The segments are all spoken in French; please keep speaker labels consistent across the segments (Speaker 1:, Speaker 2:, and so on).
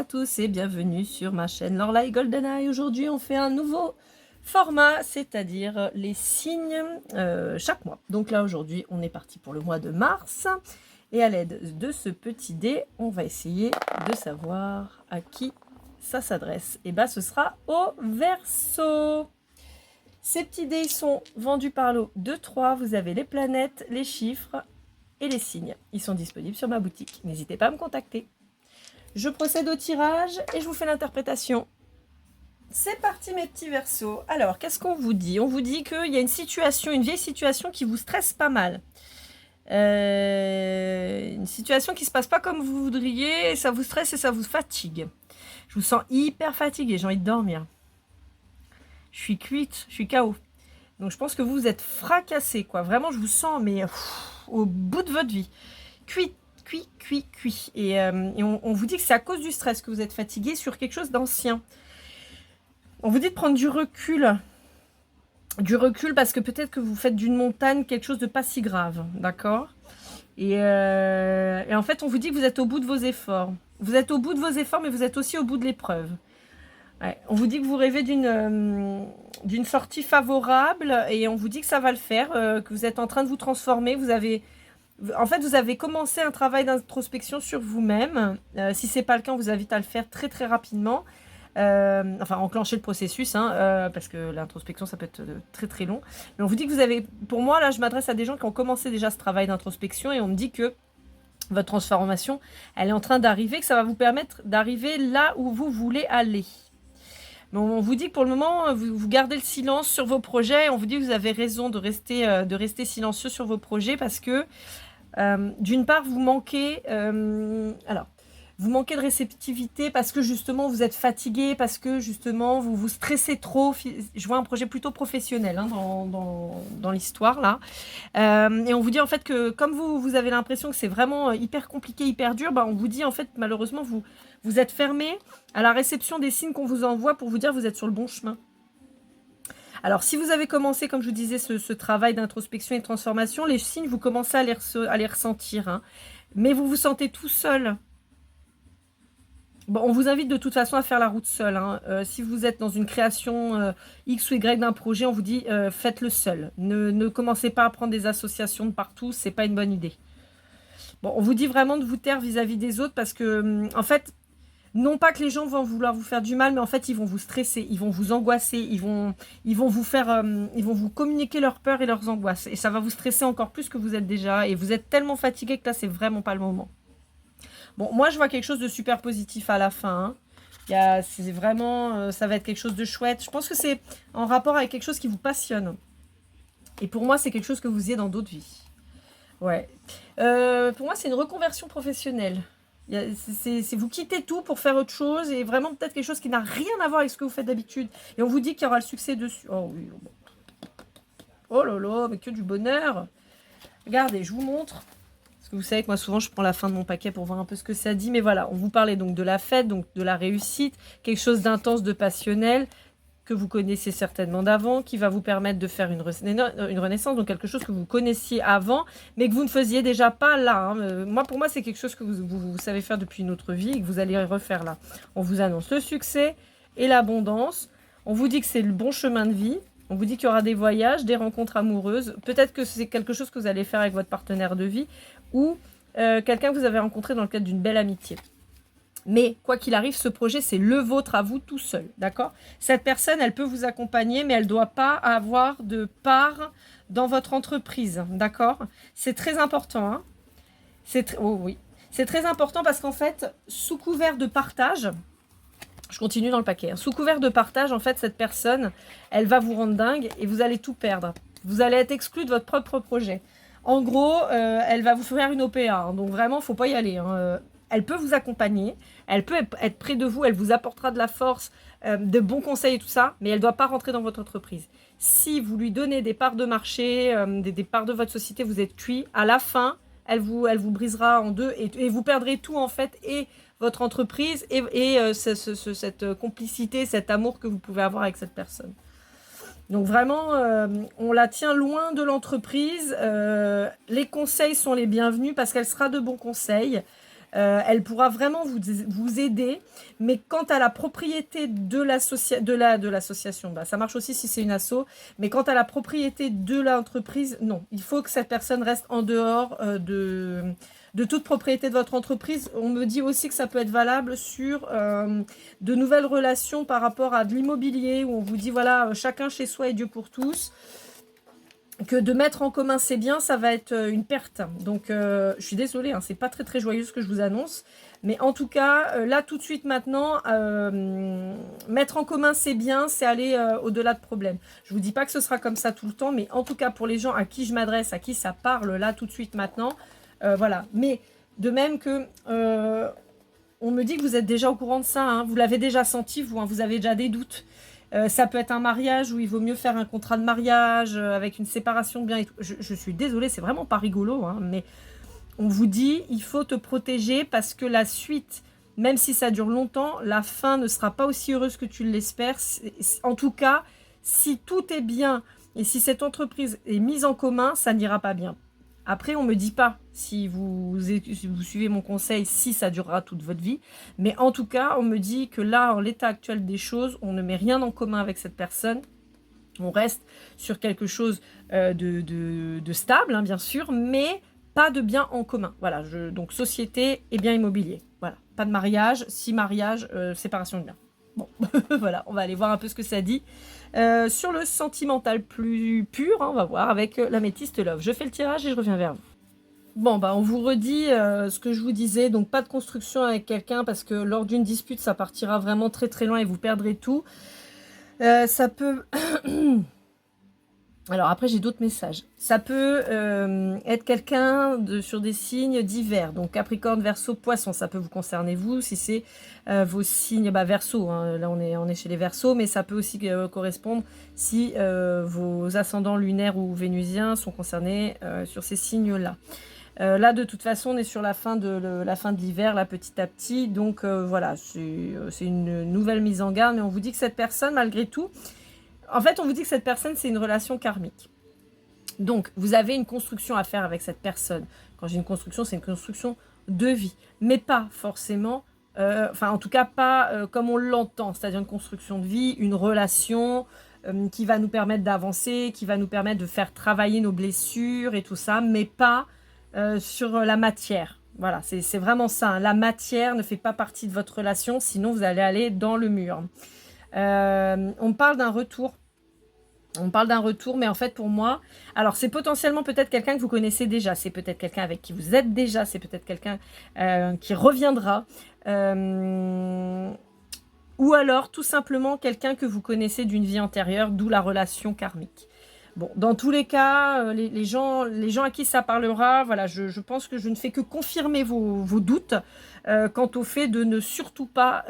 Speaker 1: tous et bienvenue sur ma chaîne Lorelai GoldenEye. Aujourd'hui, on fait un nouveau format, c'est-à-dire les signes chaque mois. Donc là, aujourd'hui, on est parti pour le mois de mars. Et à l'aide de ce petit dé, on va essayer de savoir à qui ça s'adresse. Et bien, ce sera au Verseau. Ces petits dés sont vendus par lot de 3. Vous avez les planètes, les chiffres et les signes. Ils sont disponibles sur ma boutique. N'hésitez pas à me contacter. Je procède au tirage et je vous fais l'interprétation. C'est parti mes petits Verseaux. Alors, qu'est-ce qu'on vous dit? On vous dit qu'il y a une situation, une vieille situation qui vous stresse pas mal. Une situation qui ne se passe pas comme vous voudriez, et ça vous stresse et ça vous fatigue. Je vous sens hyper fatigué, j'ai envie de dormir. Je suis cuite, je suis KO. Donc je pense que vous êtes fracassé, quoi. Vraiment, je vous sens, mais au bout de votre vie. Cuit. Et on vous dit que c'est à cause du stress que vous êtes fatigué sur quelque chose d'ancien. On vous dit de prendre du recul. Du recul parce que peut-être que vous faites d'une montagne quelque chose de pas si grave, d'accord ? Et en fait, on vous dit que vous êtes au bout de vos efforts. Vous êtes au bout de vos efforts, mais vous êtes aussi au bout de l'épreuve. Ouais. On vous dit que vous rêvez d'une sortie favorable et on vous dit que ça va le faire, que vous êtes en train de vous transformer. En fait, vous avez commencé un travail d'introspection sur vous-même. Si ce n'est pas le cas, on vous invite à le faire très très rapidement. Enfin, enclencher le processus, parce que l'introspection, ça peut être très très long. Mais on vous dit que vous avez... Pour moi, là, je m'adresse à des gens qui ont commencé déjà ce travail d'introspection et on me dit que votre transformation, elle est en train d'arriver, que ça va vous permettre d'arriver là où vous voulez aller. Mais on vous dit que pour le moment, vous gardez le silence sur vos projets. On vous dit que vous avez raison de rester silencieux sur vos projets parce que d'une part, vous manquez de réceptivité parce que justement vous êtes fatigué, parce que justement vous vous stressez trop. Je vois un projet plutôt professionnel dans l'histoire là. Et on vous dit en fait que comme vous avez l'impression que c'est vraiment hyper compliqué, hyper dur, on vous dit en fait malheureusement vous êtes fermé à la réception des signes qu'on vous envoie pour vous dire que vous êtes sur le bon chemin. Alors, si vous avez commencé, comme je vous disais, ce travail d'introspection et de transformation, les signes, vous commencez à les ressentir. Mais vous vous sentez tout seul. Bon, on vous invite de toute façon à faire la route seul. Si vous êtes dans une création X ou Y d'un projet, on vous dit faites-le seul. Ne commencez pas à prendre des associations de partout, c'est pas une bonne idée. Bon, on vous dit vraiment de vous taire vis-à-vis des autres parce que, en fait, non pas que les gens vont vouloir vous faire du mal, mais en fait, ils vont vous stresser, ils vont vous angoisser, ils vont vous communiquer leurs peurs et leurs angoisses. Et ça va vous stresser encore plus que vous êtes déjà. Et vous êtes tellement fatigué que là, c'est vraiment pas le moment. Bon, moi, je vois quelque chose de super positif à la fin. C'est vraiment, ça va être quelque chose de chouette. Je pense que c'est en rapport avec quelque chose qui vous passionne. Et pour moi, c'est quelque chose que vous ayez dans d'autres vies. Ouais. Pour moi, c'est une reconversion professionnelle. C'est vous quittez tout pour faire autre chose et vraiment peut-être quelque chose qui n'a rien à voir avec ce que vous faites d'habitude. Et on vous dit qu'il y aura le succès dessus. Oh oui. Oh là là, mais que du bonheur. Regardez, je vous montre. Parce que vous savez que moi souvent je prends la fin de mon paquet pour voir un peu ce que ça dit. Mais voilà, on vous parlait donc de la fête, donc de la réussite, quelque chose d'intense, de passionnel, que vous connaissez certainement d'avant, qui va vous permettre de faire une renaissance, donc quelque chose que vous connaissiez avant, mais que vous ne faisiez déjà pas là. Pour moi, c'est quelque chose que vous savez faire depuis une autre vie et que vous allez refaire là. On vous annonce le succès et l'abondance. On vous dit que c'est le bon chemin de vie. On vous dit qu'il y aura des voyages, des rencontres amoureuses. Peut-être que c'est quelque chose que vous allez faire avec votre partenaire de vie ou quelqu'un que vous avez rencontré dans le cadre d'une belle amitié. Mais quoi qu'il arrive, ce projet, c'est le vôtre à vous tout seul, d'accord? Cette personne, elle peut vous accompagner, mais elle ne doit pas avoir de part dans votre entreprise, d'accord? C'est très important, Oh oui. C'est très important parce qu'en fait, sous couvert de partage, je continue dans le paquet, sous couvert de partage, en fait, cette personne, elle va vous rendre dingue et vous allez tout perdre. Vous allez être exclu de votre propre projet. En gros, elle va vous faire une OPA, donc vraiment, il ne faut pas y aller, Elle peut vous accompagner, elle peut être près de vous, elle vous apportera de la force, de bons conseils et tout ça, mais elle ne doit pas rentrer dans votre entreprise. Si vous lui donnez des parts de marché, des parts de votre société, vous êtes cuit. À la fin, elle vous brisera en deux et vous perdrez tout en fait, et votre entreprise et cette complicité, cet amour que vous pouvez avoir avec cette personne. Donc vraiment, on la tient loin de l'entreprise. Les conseils sont les bienvenus parce qu'elle sera de bons conseils. Elle pourra vraiment vous aider, mais quant à la propriété de l'association, bah, ça marche aussi si c'est une asso, mais quant à la propriété de l'entreprise, non. Il faut que cette personne reste en dehors de toute propriété de votre entreprise. On me dit aussi que ça peut être valable sur de nouvelles relations par rapport à de l'immobilier, où on vous dit, voilà, chacun chez soi et Dieu pour tous. Que de mettre en commun ses biens, ça va être une perte. Donc, je suis désolée, hein, c'est pas très très joyeux ce que je vous annonce. Mais en tout cas, là tout de suite maintenant, mettre en commun ses biens, c'est aller au-delà de problèmes. Je vous dis pas que ce sera comme ça tout le temps, mais en tout cas pour les gens à qui je m'adresse, à qui ça parle là tout de suite maintenant, voilà. Mais de même que on me dit que vous êtes déjà au courant de ça, hein, vous l'avez déjà senti, vous, hein, vous avez déjà des doutes. Ça peut être un mariage où il vaut mieux faire un contrat de mariage avec une séparation de biens et tout. Je suis désolée, c'est vraiment pas rigolo, hein, mais on vous dit, il faut te protéger parce que la suite, même si ça dure longtemps, la fin ne sera pas aussi heureuse que tu l'espères. En tout cas, si tout est bien et si cette entreprise est mise en commun, ça n'ira pas bien. Après, on ne me dit pas, si vous suivez mon conseil, si ça durera toute votre vie. Mais en tout cas, on me dit que là, en l'état actuel des choses, on ne met rien en commun avec cette personne. On reste sur quelque chose de stable, hein, bien sûr, mais pas de biens en commun. Voilà, donc société et biens immobiliers. Voilà, pas de mariage, si mariage, séparation de biens. Bon, voilà, on va aller voir un peu ce que ça dit. Sur le sentimental plus pur, hein, on va voir avec l'améthyste love. Je fais le tirage et je reviens vers vous. Bon, bah, on vous redit ce que je vous disais. Donc, pas de construction avec quelqu'un parce que lors d'une dispute, ça partira vraiment très très loin et vous perdrez tout. Ça peut... Alors après, j'ai d'autres messages. Ça peut être quelqu'un sur des signes divers. Donc Capricorne, Verseau, Poisson, ça peut vous concerner vous. Si c'est vos signes, bah, Verseau, hein, là on est chez les Verseaux, mais ça peut aussi correspondre si vos ascendants lunaires ou vénusiens sont concernés sur ces signes-là. Là, de toute façon, on est sur la fin de l'hiver, là, petit à petit. Donc voilà, c'est une nouvelle mise en garde. Mais on vous dit que cette personne, malgré tout, en fait, on vous dit que cette personne, c'est une relation karmique. Donc, vous avez une construction à faire avec cette personne. Quand j'ai une construction, c'est une construction de vie. Mais pas forcément, enfin, en tout cas, pas comme on l'entend. C'est-à-dire une construction de vie, une relation qui va nous permettre d'avancer, qui va nous permettre de faire travailler nos blessures et tout ça, mais pas sur la matière. Voilà, c'est vraiment ça. Hein. La matière ne fait pas partie de votre relation, sinon vous allez aller dans le mur. On parle d'un retour. On parle d'un retour, mais en fait pour moi, alors c'est potentiellement peut-être quelqu'un que vous connaissez déjà, c'est peut-être quelqu'un avec qui vous êtes déjà, c'est peut-être quelqu'un qui reviendra, ou alors tout simplement quelqu'un que vous connaissez d'une vie antérieure, d'où la relation karmique. Bon, dans tous les cas, les gens à qui ça parlera, voilà, je pense que je ne fais que confirmer vos doutes quant au fait de ne surtout pas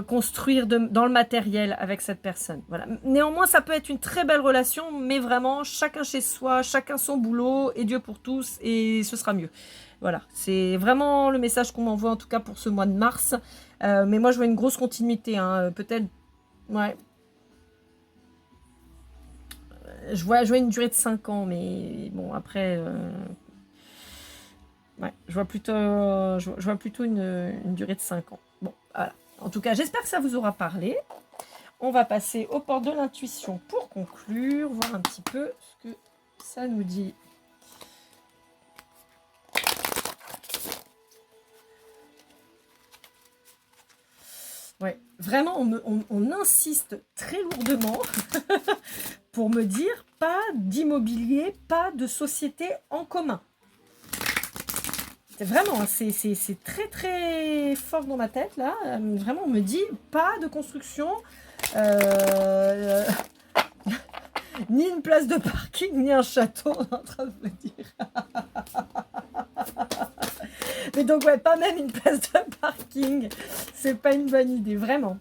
Speaker 1: construire dans le matériel avec cette personne. Voilà. Néanmoins, ça peut être une très belle relation, mais vraiment, chacun chez soi, chacun son boulot, et Dieu pour tous, et ce sera mieux. Voilà, c'est vraiment le message qu'on m'envoie, en tout cas pour ce mois de mars. Mais moi, je vois une grosse continuité, hein, peut-être, ouais. Je vois une durée de 5 ans, mais bon, après... ouais, je vois plutôt une durée de 5 ans. Bon, voilà. En tout cas, j'espère que ça vous aura parlé. On va passer aux portes de l'intuition pour conclure, voir un petit peu ce que ça nous dit. Ouais, vraiment, on insiste très lourdement pour me dire pas d'immobilier, pas de société en commun. C'est vraiment, c'est très très fort dans ma tête là. Vraiment, on me dit pas de construction, ni une place de parking, ni un château. On est en train de me dire. Mais donc ouais, pas même une place de parking. C'est pas une bonne idée, vraiment.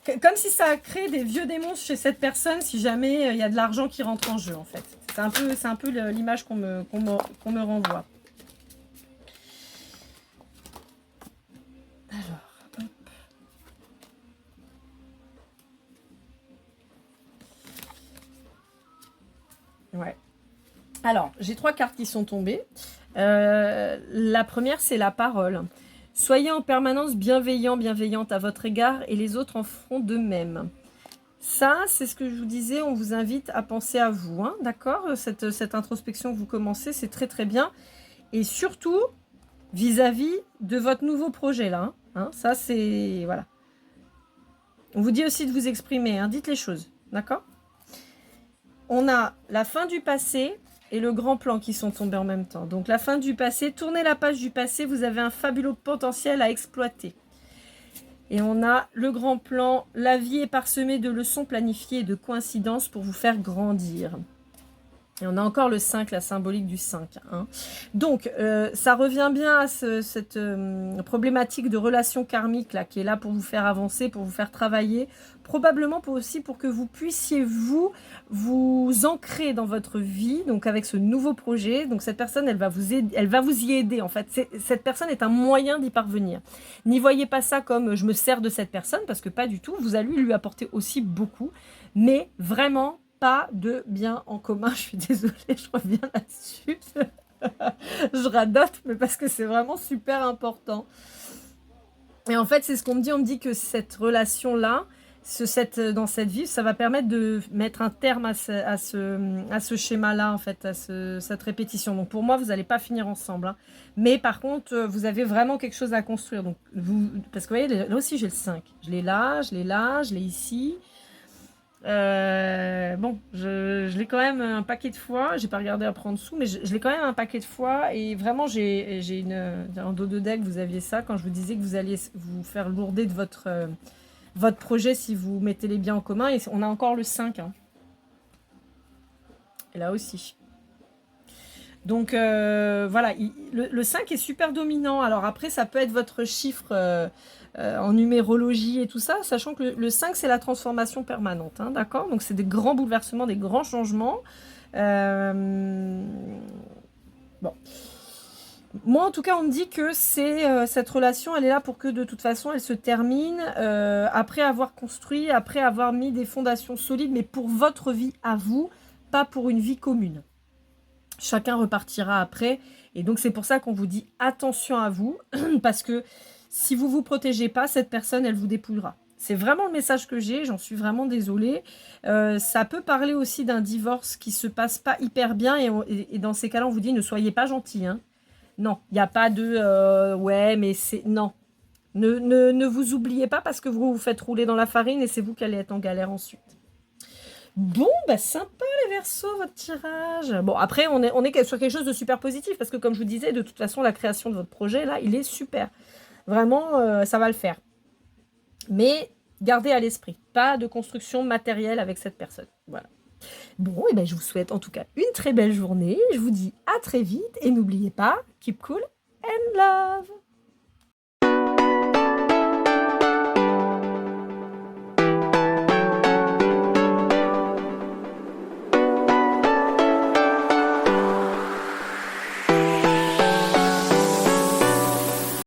Speaker 1: Comme si ça crée des vieux démons chez cette personne si jamais il y a de l'argent qui rentre en jeu en fait. C'est un peu l'image qu'on me renvoie. Alors, hop. Ouais. Alors, j'ai 3 cartes qui sont tombées. La première, c'est la parole. Soyez en permanence bienveillant, bienveillante à votre égard et les autres en feront de même. Ça, c'est ce que je vous disais, on vous invite à penser à vous, hein, d'accord? Cette introspection que vous commencez, c'est très très bien. Et surtout, vis-à-vis de votre nouveau projet là, hein, ça c'est... Voilà. On vous dit aussi de vous exprimer, hein, dites les choses, d'accord? On a la fin du passé et le grand plan qui sont tombés en même temps. Donc la fin du passé, tournez la page du passé, vous avez un fabuleux potentiel à exploiter. Et on a le grand plan, la vie est parsemée de leçons planifiées et de coïncidences pour vous faire grandir. Et on a encore le 5, la symbolique du 5. Hein. Donc, ça revient bien à cette problématique de relation karmique là, qui est là pour vous faire avancer, pour vous faire travailler, probablement aussi pour que vous puissiez vous ancrer dans votre vie, donc avec ce nouveau projet. Donc cette personne, elle va vous y aider en fait. Cette personne est un moyen d'y parvenir. N'y voyez pas ça comme je me sers de cette personne, parce que pas du tout. Vous allez lui apporter aussi beaucoup, mais vraiment pas de bien en commun. Je suis désolée, je reviens là-dessus. Je radote, mais parce que c'est vraiment super important. Et en fait, c'est ce qu'on me dit. On me dit que cette relation-là, dans cette vie, ça va permettre de mettre un terme à ce schéma-là, en fait, à cette répétition. Donc pour moi, vous n'allez pas finir ensemble. Hein. Mais par contre, vous avez vraiment quelque chose à construire. Donc parce que vous voyez, là aussi, j'ai le 5. Je l'ai là, je l'ai là, je l'ai ici. Bon, je l'ai quand même un paquet de fois. J'ai pas regardé après en dessous, mais je l'ai quand même un paquet de fois. Et vraiment, j'ai un dos de deck. Vous aviez ça quand je vous disais que vous alliez vous faire lourder de votre projet si vous mettez les biens en commun. Et on a encore le 5. Hein. Et là aussi. Donc voilà, le 5 est super dominant. Alors après, ça peut être votre chiffre en numérologie et tout ça, sachant que le 5, c'est la transformation permanente. Hein, d'accord? Donc c'est des grands bouleversements, des grands changements. Bon. Moi, en tout cas, on me dit que cette relation, elle est là pour que de toute façon, elle se termine après avoir construit, après avoir mis des fondations solides, mais pour votre vie à vous, pas pour une vie commune. Chacun repartira après. Et donc, c'est pour ça qu'on vous dit attention à vous. Parce que si vous ne vous protégez pas, cette personne, elle vous dépouillera. C'est vraiment le message que j'ai. J'en suis vraiment désolée. Ça peut parler aussi d'un divorce qui ne se passe pas hyper bien. Et dans ces cas-là, on vous dit ne soyez pas gentil. Hein. Non, il n'y a pas de ouais, mais c'est... Non. Ne vous oubliez pas parce que vous vous faites rouler dans la farine et c'est vous qui allez être en galère ensuite. Bon, bah sympa les Verseaux, votre tirage. Bon, après, on est sur quelque chose de super positif, parce que comme je vous disais, de toute façon, la création de votre projet, là, il est super. Vraiment, ça va le faire. Mais gardez à l'esprit, pas de construction matérielle avec cette personne. Voilà. Bon, et ben je vous souhaite en tout cas une très belle journée. Je vous dis à très vite, et n'oubliez pas, keep cool and love.